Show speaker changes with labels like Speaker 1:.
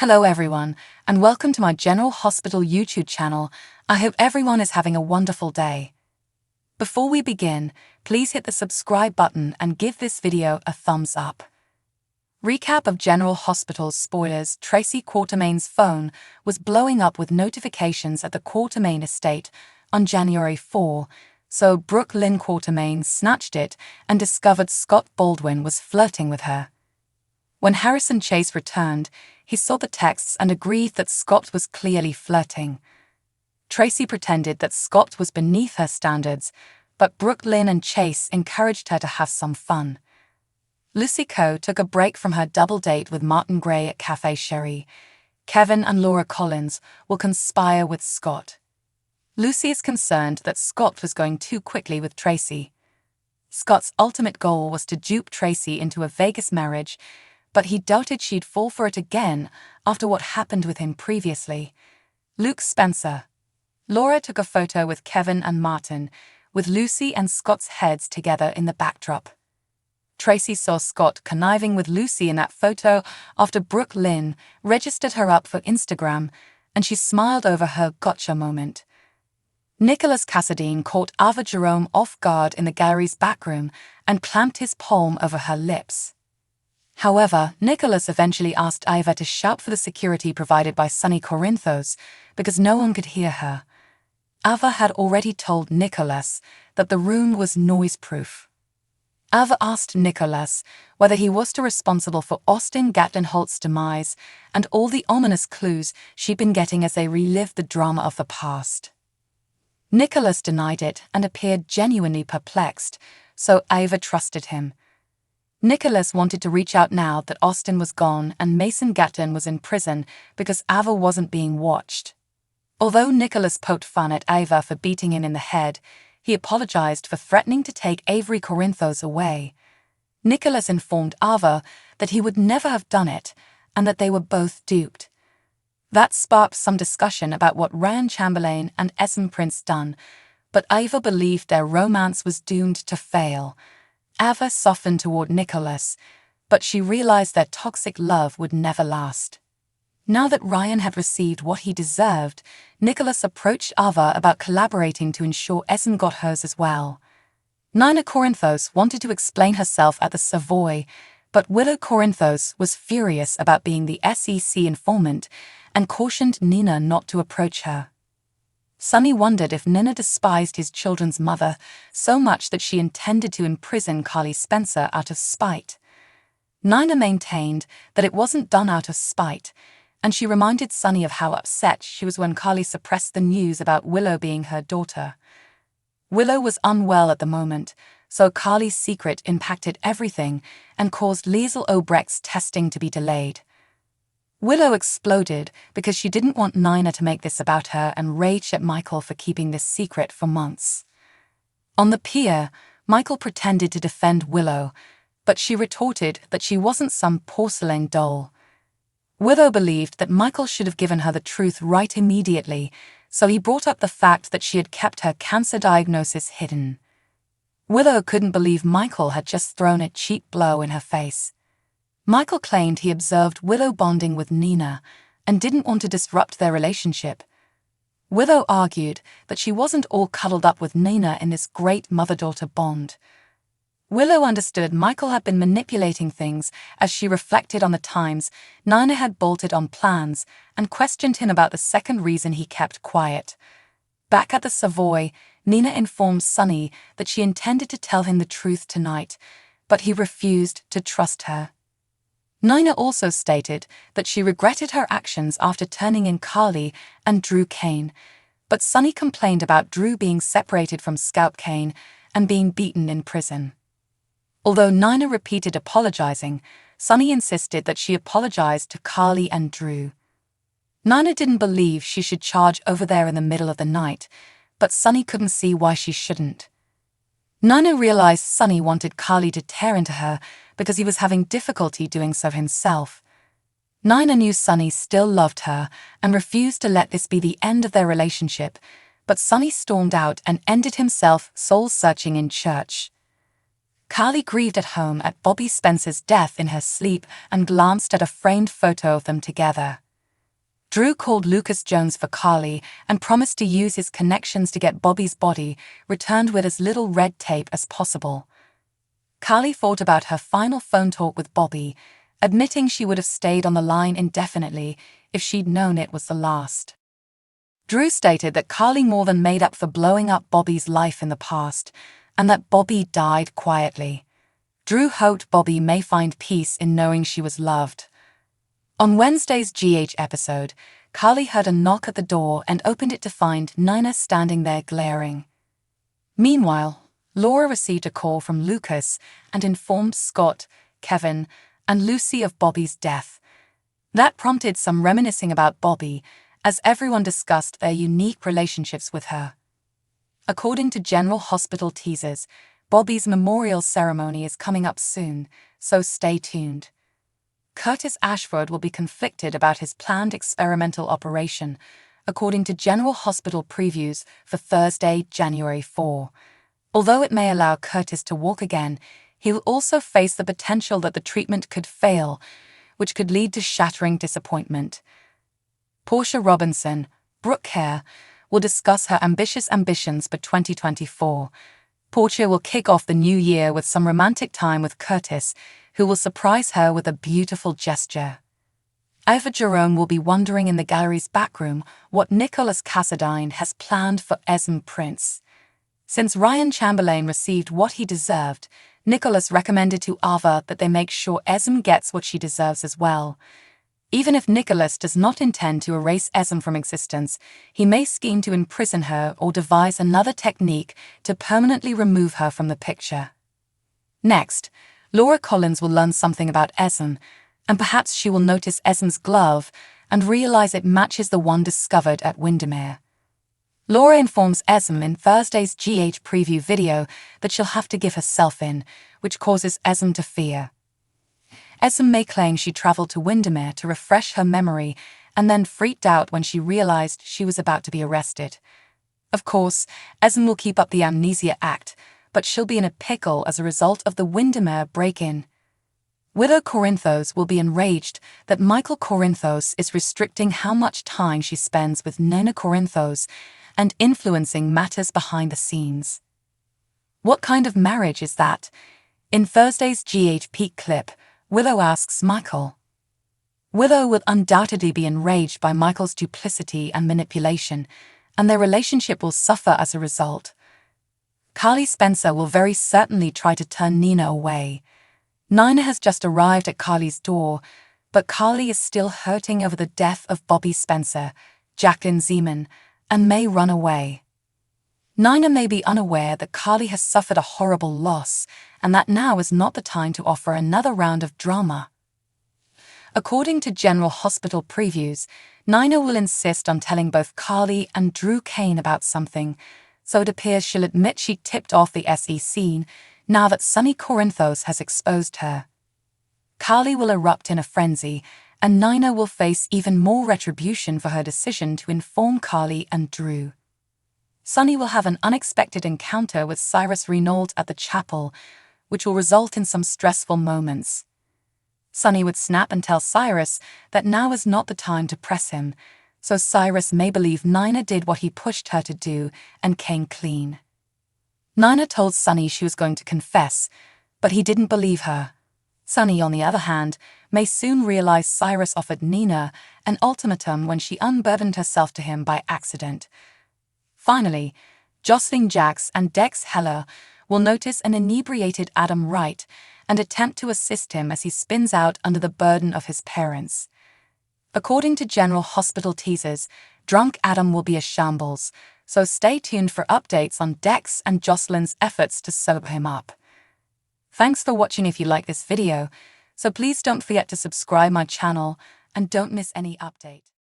Speaker 1: Hello everyone, and welcome to my General Hospital YouTube channel. I hope everyone is having a wonderful day. Before we begin, please hit the subscribe button and give this video a thumbs up. Recap of General Hospital's spoilers. Tracy Quartermain's phone was blowing up with notifications at the Quartermain estate on January 4, so Brooke Lynn Quartermain snatched it and discovered Scott Baldwin was flirting with her. When Harrison Chase returned, he saw the texts and agreed that Scott was clearly flirting. Tracy pretended that Scott was beneath her standards, but Brooke Lynn and Chase encouraged her to have some fun. Lucy Coe took a break from her double date with Martin Gray at Café Sherry. Kevin and Laura Collins will conspire with Scott. Lucy is concerned that Scott was going too quickly with Tracy. Scott's ultimate goal was to dupe Tracy into a Vegas marriage, but he doubted she'd fall for it again after what happened with him previously. Luke Spencer. Laura took a photo with Kevin and Martin, with Lucy and Scott's heads together in the backdrop. Tracy saw Scott conniving with Lucy in that photo after Brooke Lynn registered her up for Instagram, and she smiled over her gotcha moment. Nicholas Cassadine caught Ava Jerome off guard in the gallery's backroom and clamped his palm over her lips. However, Nicholas eventually asked Ava to shout for the security provided by Sonny Corinthos because no one could hear her. Ava had already told Nicholas that the room was noise-proof. Ava asked Nicholas whether he was responsible for Austin Gatlin-Holt's demise and all the ominous clues she'd been getting as they relived the drama of the past. Nicholas denied it and appeared genuinely perplexed, so Ava trusted him. Nicholas wanted to reach out now that Austin was gone and Mason Gatlin was in prison because Ava wasn't being watched. Although Nicholas poked fun at Ava for beating him in the head, he apologized for threatening to take Avery Corinthos away. Nicholas informed Ava that he would never have done it and that they were both duped. That sparked some discussion about what Ryan Chamberlain and Essen Prince done, but Ava believed their romance was doomed to fail. Ava softened toward Nicholas, but she realized their toxic love would never last. Now that Ryan had received what he deserved, Nicholas approached Ava about collaborating to ensure Essen got hers as well. Nina Corinthos wanted to explain herself at the Savoy, but Willow Corinthos was furious about being the SEC informant and cautioned Nina not to approach her. Sonny wondered if Nina despised his children's mother so much that she intended to imprison Carly Spencer out of spite. Nina maintained that it wasn't done out of spite, and she reminded Sonny of how upset she was when Carly suppressed the news about Willow being her daughter. Willow was unwell at the moment, so Carly's secret impacted everything and caused Liesl Obrecht's testing to be delayed. Willow exploded because she didn't want Nina to make this about her and raged at Michael for keeping this secret for months. On the pier, Michael pretended to defend Willow, but she retorted that she wasn't some porcelain doll. Willow believed that Michael should have given her the truth right immediately, so he brought up the fact that she had kept her cancer diagnosis hidden. Willow couldn't believe Michael had just thrown a cheap blow in her face. Michael claimed he observed Willow bonding with Nina and didn't want to disrupt their relationship. Willow argued that she wasn't all cuddled up with Nina in this great mother-daughter bond. Willow understood Michael had been manipulating things as she reflected on the times Nina had bolted on plans and questioned him about the second reason he kept quiet. Back at the Savoy, Nina informed Sonny that she intended to tell him the truth tonight, but he refused to trust her. Nina also stated that she regretted her actions after turning in Carly and Drew Kane, but Sonny complained about Drew being separated from Scout Kane and being beaten in prison. Although Nina repeated apologizing, Sonny insisted that she apologized to Carly and Drew. Nina didn't believe she should charge over there in the middle of the night, but Sonny couldn't see why she shouldn't. Nina realized Sonny wanted Carly to tear into her because he was having difficulty doing so himself. Nina knew Sonny still loved her and refused to let this be the end of their relationship, but Sonny stormed out and ended himself soul-searching in church. Carly grieved at home at Bobby Spencer's death in her sleep and glanced at a framed photo of them together. Drew called Lucas Jones for Carly and promised to use his connections to get Bobby's body returned with as little red tape as possible. Carly thought about her final phone talk with Bobby, admitting she would have stayed on the line indefinitely if she'd known it was the last. Drew stated that Carly more than made up for blowing up Bobby's life in the past, and that Bobby died quietly. Drew hoped Bobby may find peace in knowing she was loved. On Wednesday's GH episode, Carly heard a knock at the door and opened it to find Nina standing there glaring. Meanwhile, Laura received a call from Lucas and informed Scott, Kevin, and Lucy of Bobby's death. That prompted some reminiscing about Bobby, as everyone discussed their unique relationships with her. According to General Hospital teasers, Bobby's memorial ceremony is coming up soon, so stay tuned. Curtis Ashford will be conflicted about his planned experimental operation, according to General Hospital previews for Thursday, January 4. Although it may allow Curtis to walk again, he will also face the potential that the treatment could fail, which could lead to shattering disappointment. Portia Robinson, Brooke Hare, will discuss her ambitious ambitions for 2024. Portia will kick off the new year with some romantic time with Curtis, who will surprise her with a beautiful gesture. Eva Jerome will be wondering in the gallery's backroom what Nicholas Cassadine has planned for Esme Prince. Since Ryan Chamberlain received what he deserved, Nicholas recommended to Ava that they make sure Esme gets what she deserves as well. Even if Nicholas does not intend to erase Esme from existence, he may scheme to imprison her or devise another technique to permanently remove her from the picture. Next, Laura Collins will learn something about Esme, and perhaps she will notice Esme's glove and realize it matches the one discovered at Windermere. Laura informs Esme in Thursday's GH preview video that she'll have to give herself in, which causes Esme to fear. Esme may claim she traveled to Windermere to refresh her memory and then freaked out when she realized she was about to be arrested. Of course, Esme will keep up the amnesia act, but she'll be in a pickle as a result of the Windermere break-in. Widow Corinthos will be enraged that Michael Corinthos is restricting how much time she spends with Nona Corinthos and influencing matters behind the scenes. What kind of marriage is that? In Thursday's GH Peak clip, Willow asks Michael. Willow will undoubtedly be enraged by Michael's duplicity and manipulation, and their relationship will suffer as a result. Carly Spencer will very certainly try to turn Nina away. Nina has just arrived at Carly's door, but Carly is still hurting over the death of Bobby Spencer, Jacqueline Zeman, and may run away. Nina may be unaware that Carly has suffered a horrible loss, and that now is not the time to offer another round of drama. According to General Hospital previews, Nina will insist on telling both Carly and Drew Kane about something, so it appears she'll admit she tipped off the SE scene now that Sonny Corinthos has exposed her. Carly will erupt in a frenzy, and Nina will face even more retribution for her decision to inform Carly and Drew. Sonny will have an unexpected encounter with Cyrus Renault at the chapel, which will result in some stressful moments. Sonny would snap and tell Cyrus that now is not the time to press him, so Cyrus may believe Nina did what he pushed her to do and came clean. Nina told Sonny she was going to confess, but he didn't believe her. Sonny, on the other hand, may soon realize Cyrus offered Nina an ultimatum when she unburdened herself to him by accident. Finally, Jocelyn Jacks and Dex Heller will notice an inebriated Adam Wright and attempt to assist him as he spins out under the burden of his parents. According to General Hospital teasers, drunk Adam will be a shambles, so stay tuned for updates on Dex and Jocelyn's efforts to sober him up. Thanks for watching. If you like this video, so please don't forget to subscribe my channel and don't miss any update.